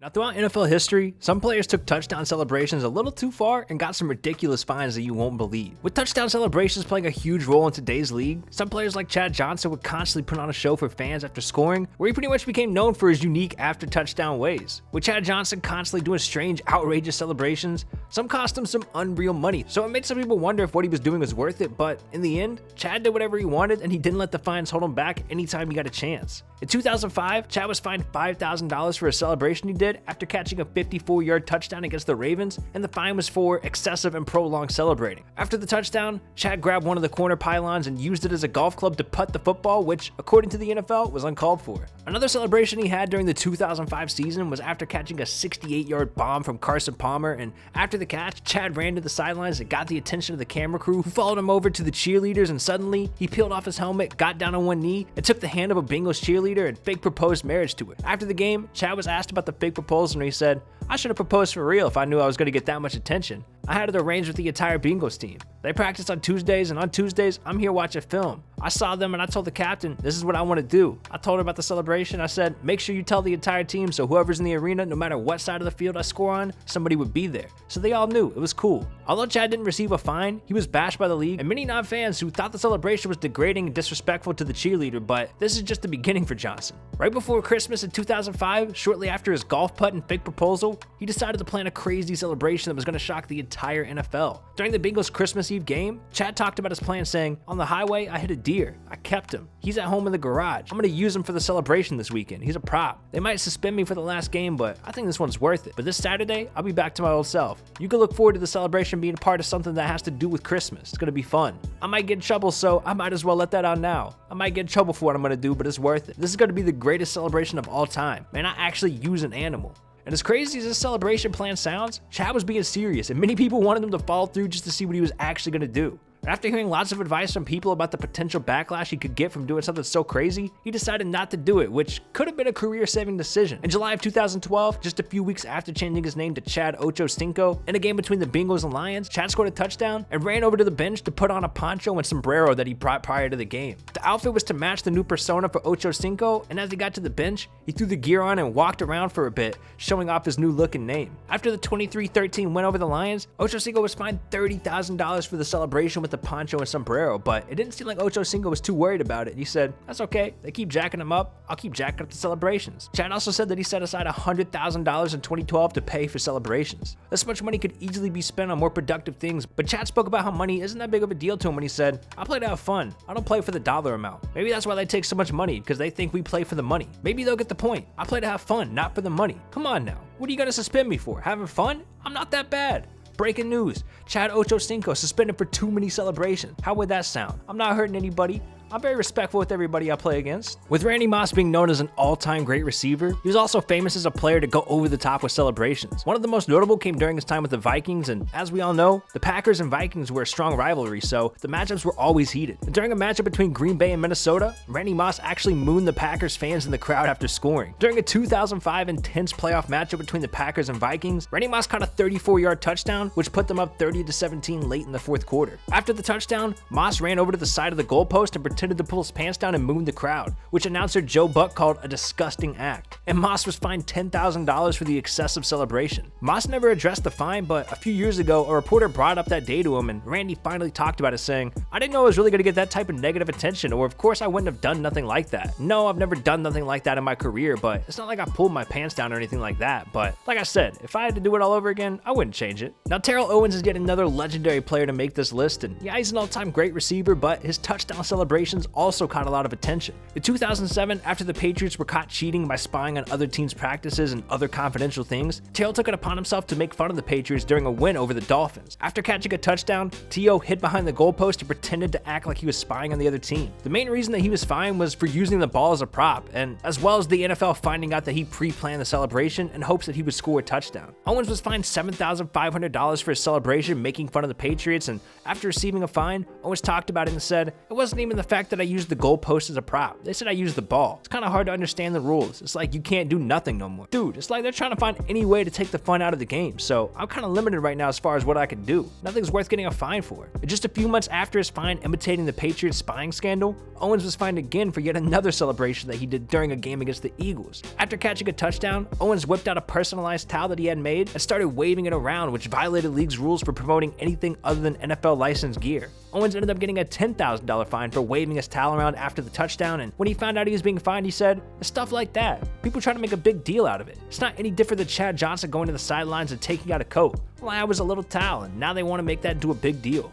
Now, throughout NFL history, some players took touchdown celebrations a little too far and got some ridiculous fines that you won't believe. With touchdown celebrations playing a huge role in today's league, some players like Chad Johnson would constantly put on a show for fans after scoring, where he pretty much became known for his unique after-touchdown ways. With Chad Johnson constantly doing strange, outrageous celebrations, some cost him some unreal money, so it made some people wonder if what he was doing was worth it, but in the end, Chad did whatever he wanted and he didn't let the fines hold him back anytime he got a chance. In 2005, Chad was fined $5,000 for a celebration he did after catching a 54-yard touchdown against the Ravens, and the fine was for excessive and prolonged celebrating. After the touchdown, Chad grabbed one of the corner pylons and used it as a golf club to putt the football, which, according to the NFL, was uncalled for. Another celebration he had during the 2005 season was after catching a 68-yard bomb from Carson Palmer, and after the catch, Chad ran to the sidelines and got the attention of the camera crew, who followed him over to the cheerleaders, and suddenly, he peeled off his helmet, got down on one knee, and took the hand of a Bengals cheerleader and fake proposed marriage to her. After the game, Chad was asked about the fake proposal and he said, "I should have proposed for real if I knew I was going to get that much attention. I had it arranged with the entire Bengals team. They practice on Tuesdays, and on Tuesdays, I'm here watching film. I saw them and I told the captain, this is what I want to do. I told her about the celebration. I said, make sure you tell the entire team so whoever's in the arena, no matter what side of the field I score on, somebody would be there." So they all knew it was cool. Although Chad didn't receive a fine, he was bashed by the league and many non-fans who thought the celebration was degrading and disrespectful to the cheerleader, but this is just the beginning for Johnson. Right before Christmas in 2005, shortly after his golf putt and fake proposal, he decided to plan a crazy celebration that was going to shock the entire NFL. During the Bengals Christmas Eve game, Chad talked about his plan saying, "On the highway, I hit a deer. I kept him. He's at home in the garage. I'm going to use him for the celebration this weekend. He's a prop. They might suspend me for the last game, but I think this one's worth it. But this Saturday, I'll be back to my old self. You can look forward to the celebration being a part of something that has to do with Christmas. It's going to be fun. I might get in trouble, so I might as well let that out now. I might get in trouble for what I'm going to do, but it's worth it. This is going to be the greatest celebration of all time. Man, I actually use an animal." And as crazy as this celebration plan sounds, Chad was being serious, and many people wanted him to follow through just to see what he was actually going to do. After hearing lots of advice from people about the potential backlash he could get from doing something so crazy, he decided not to do it, which could have been a career-saving decision. In July of 2012, just a few weeks after changing his name to Chad Ochocinco, in a game between the Bengals and Lions, Chad scored a touchdown and ran over to the bench to put on a poncho and sombrero that he brought prior to the game. The outfit was to match the new persona for Ochocinco, and as he got to the bench, he threw the gear on and walked around for a bit, showing off his new look and name. After the 23-13 win over the Lions, Ochocinco was fined $30,000 for the celebration with the poncho and sombrero, but it didn't seem like Ochocinco was too worried about it. He said, "That's okay. They keep jacking him up. I'll keep jacking up the celebrations." Chad also said that he set aside $100,000 in 2012 to pay for celebrations. This much money could easily be spent on more productive things, but Chad spoke about how money isn't that big of a deal to him when he said, "I play to have fun. I don't play for the dollar amount. Maybe that's why they take so much money, because they think we play for the money. Maybe they'll get the point. I play to have fun, not for the money. Come on now. What are you gonna suspend me for? Having fun? I'm not that bad." Breaking news, Chad Ochocinco suspended for too many celebrations. How would that sound? I'm not hurting anybody. I'm very respectful with everybody I play against. With Randy Moss being known as an all-time great receiver, he was also famous as a player to go over the top with celebrations. One of the most notable came during his time with the Vikings, and as we all know, the Packers and Vikings were a strong rivalry, so the matchups were always heated. And during a matchup between Green Bay and Minnesota, Randy Moss actually mooned the Packers fans in the crowd after scoring. During a 2005 intense playoff matchup between the Packers and Vikings, Randy Moss caught a 34-yard touchdown, which put them up 30-17 late in the fourth quarter. After the touchdown, Moss ran over to the side of the goalpost and pretended to pull his pants down and mooned the crowd, which announcer Joe Buck called a disgusting act. And Moss was fined $10,000 for the excessive celebration. Moss never addressed the fine, but a few years ago, a reporter brought up that day to him, and Randy finally talked about it, saying, "I didn't know I was really going to get that type of negative attention, or of course I wouldn't have done nothing like that. No, I've never done nothing like that in my career, but it's not like I pulled my pants down or anything like that. But like I said, if I had to do it all over again, I wouldn't change it." Now, Terrell Owens is yet another legendary player to make this list, and yeah, he's an all-time great receiver, but his touchdown celebrations also caught a lot of attention. In 2007, after the Patriots were caught cheating by spying on other teams' practices and other confidential things, Terrell took it upon himself to make fun of the Patriots during a win over the Dolphins. After catching a touchdown, T.O. hid behind the goalpost and pretended to act like he was spying on the other team. The main reason that he was fined was for using the ball as a prop, and as well as the NFL finding out that he pre-planned the celebration in hopes that he would score a touchdown. Owens was fined $7,500 for his celebration making fun of the Patriots, and after receiving a fine, Owens talked about it and said, "It wasn't even the fact that I used the goalpost as a prop. They said I used the ball. It's kind of hard to understand the rules. It's like you can't do nothing no more. Dude, it's like they're trying to find any way to take the fun out of the game, so I'm kind of limited right now as far as what I can do. Nothing's worth getting a fine for. And just a few months after his fine imitating the Patriots spying scandal, Owens was fined again for yet another celebration that he did during a game against the Eagles. After catching a touchdown, Owens whipped out a personalized towel that he had made and started waving it around, which violated the league's rules for promoting anything other than NFL licensed gear. Owens ended up getting a $10,000 fine for waving his towel around after the touchdown, and when he found out he was being fined, he said, "It's stuff like that. People try to make a big deal out of it. It's not any different than Chad Johnson going to the sidelines and taking out a coat. Well, I was a little towel, and now they want to make that into a big deal."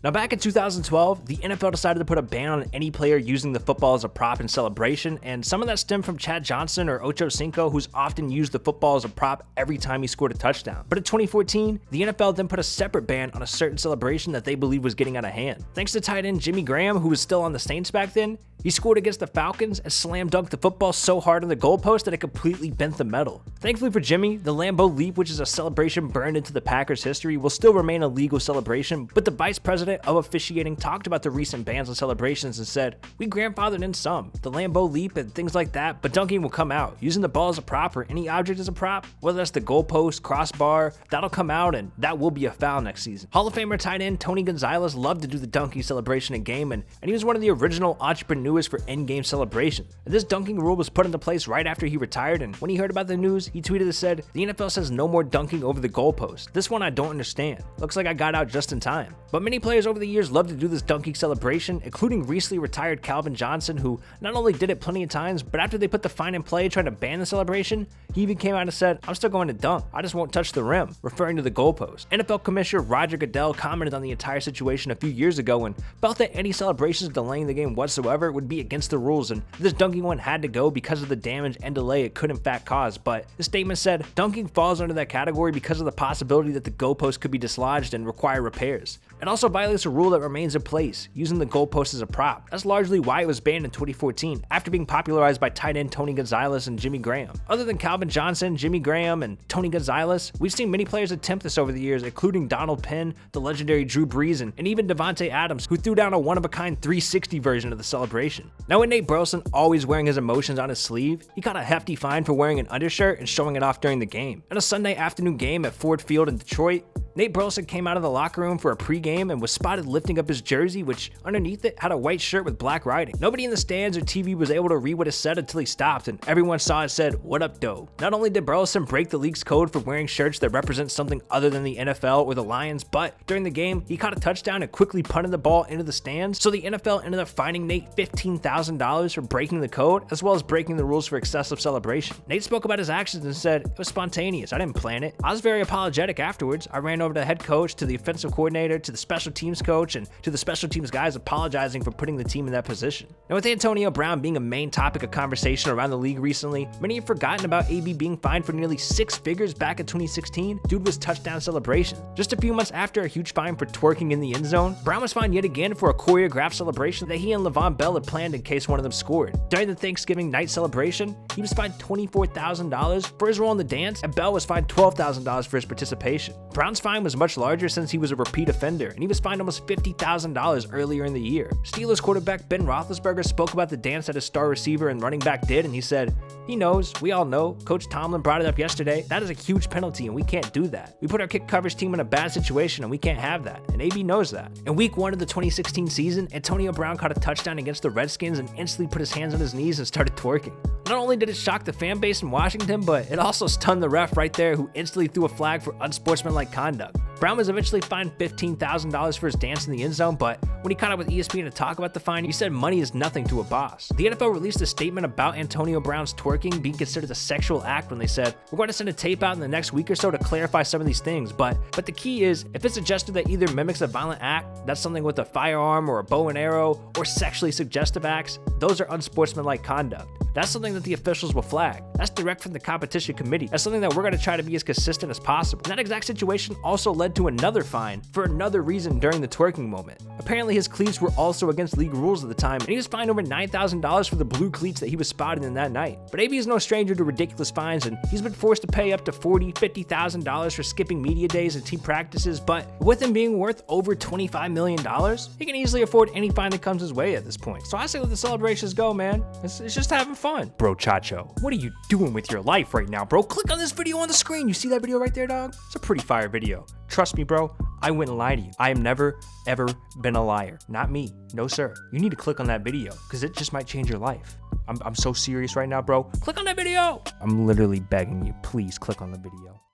Now, back in 2012, the NFL decided to put a ban on any player using the football as a prop in celebration, and some of that stemmed from Chad Johnson or Ochocinco, who's often used the football as a prop every time he scored a touchdown. But in 2014, the NFL then put a separate ban on a certain celebration that they believed was getting out of hand. Thanks to tight end Jimmy Graham, who was still on the Saints back then, he scored against the Falcons and slam dunked the football so hard on the goalpost that it completely bent the metal. Thankfully for Jimmy, the Lambeau Leap, which is a celebration burned into the Packers' history, will still remain a legal celebration, but the vice president of officiating talked about the recent bans on celebrations and said, "We grandfathered in some, the Lambeau Leap and things like that, but dunking will come out. Using the ball as a prop or any object as a prop, whether that's the goalpost, crossbar, that'll come out and that will be a foul next season." Hall of Famer tight end Tony Gonzalez loved to do the dunking celebration in game, and he was one of the original entrepreneurs for in-game celebration. And this dunking rule was put into place right after he retired, and when he heard about the news, he tweeted and said, "The NFL says no more dunking over the goalpost. This one I don't understand. Looks like I got out just in time." But many players over the years love to do this dunking celebration, including recently retired Calvin Johnson, who not only did it plenty of times, but after they put the fine in play trying to ban the celebration, he even came out and said, "I'm still going to dunk. I just won't touch the rim," referring to the goalpost. NFL Commissioner Roger Goodell commented on the entire situation a few years ago and felt that any celebrations delaying the game whatsoever would be against the rules, and this dunking one had to go because of the damage and delay it could in fact cause. But the statement said, "Dunking falls under that category because of the possibility that the goalpost could be dislodged and require repairs. It also violates a rule that remains in place, using the goalpost as a prop. That's largely why it was banned in 2014, after being popularized by tight end Tony Gonzalez and Jimmy Graham." Other than Calvin Johnson, Jimmy Graham, and Tony Gonzalez, we've seen many players attempt this over the years, including Donald Penn, the legendary Drew Brees, and even Devontae Adams, who threw down a one-of-a-kind 360 version of the celebration. Now, with Nate Burleson always wearing his emotions on his sleeve, he got a hefty fine for wearing an undershirt and showing it off during the game. At a Sunday afternoon game at Ford Field in Detroit, Nate Burleson came out of the locker room for a pregame and was spotted lifting up his jersey, which underneath it had a white shirt with black writing. Nobody in the stands or TV was able to read what it said until he stopped, and everyone saw it said, "What up, doe?" Not only did Burleson break the league's code for wearing shirts that represent something other than the NFL or the Lions, but during the game, he caught a touchdown and quickly punted the ball into the stands, so the NFL ended up fining Nate $15,000 for breaking the code, as well as breaking the rules for excessive celebration. Nate spoke about his actions and said, "It was spontaneous. I didn't plan it. I was very apologetic afterwards. I ran over to the head coach, to the offensive coordinator, to the special teams coach, and to the special teams guys apologizing for putting the team in that position." Now, with Antonio Brown being a main topic of conversation around the league recently, many have forgotten about AB being fined for nearly 6 figures back in 2016 due to his touchdown celebration. Just a few months after a huge fine for twerking in the end zone, Brown was fined yet again for a choreographed celebration that he and Le'Veon Bell had planned in case one of them scored. During the Thanksgiving night celebration, he was fined $24,000 for his role in the dance, and Bell was fined $12,000 for his participation. Brown's fine was much larger since he was a repeat offender, and he was fined almost $50,000 earlier in the year. Steelers quarterback Ben Roethlisberger spoke about the dance that his star receiver and running back did, and he said, "He knows, we all know. Coach Tomlin brought it up yesterday. That is a huge penalty, and we can't do that. We put our kick coverage team in a bad situation, and we can't have that, and AB knows that." In week 1 of the 2016 season, Antonio Brown caught a touchdown against the Redskins and instantly put his hands on his knees and started twerking. Not only did it shock the fan base in Washington, but it also stunned the ref right there, who instantly threw a flag for unsportsmanlike conduct. Brown was eventually fined $15,000 for his dance in the end zone, but when he caught up with ESPN to talk about the fine, he said money is nothing to a boss. The NFL released a statement about Antonio Brown's twerking being considered a sexual act when they said, "We're going to send a tape out in the next week or so to clarify some of these things, but the key is, if it's a gesture that either mimics a violent act, that's something with a firearm or a bow and arrow, or sexually suggestive acts, those are unsportsmanlike conduct." That's something that the officials will flag. That's direct from the competition committee. That's something that we're going to try to be as consistent as possible. And that exact situation also led to another fine for another reason during the twerking moment. Apparently his cleats were also against league rules at the time, and he was fined over $9,000 for the blue cleats that he was spotted in that night. But AB is no stranger to ridiculous fines, and he's been forced to pay up to $40,000, $50,000 for skipping media days and team practices, but with him being worth over $25 million, he can easily afford any fine that comes his way at this point. So I say let the celebrations go, man. It's just having fun. Bro Chacho, what are you doing with your life right now, bro? Click on this video on the screen. You see that video right there, dog? It's a pretty fire video. Trust me, bro. I wouldn't lie to you. I have never, ever been a liar. Not me. No, sir. You need to click on that video because it just might change your life. I'm so serious right now, bro. Click on that video. I'm literally begging you. Please click on the video.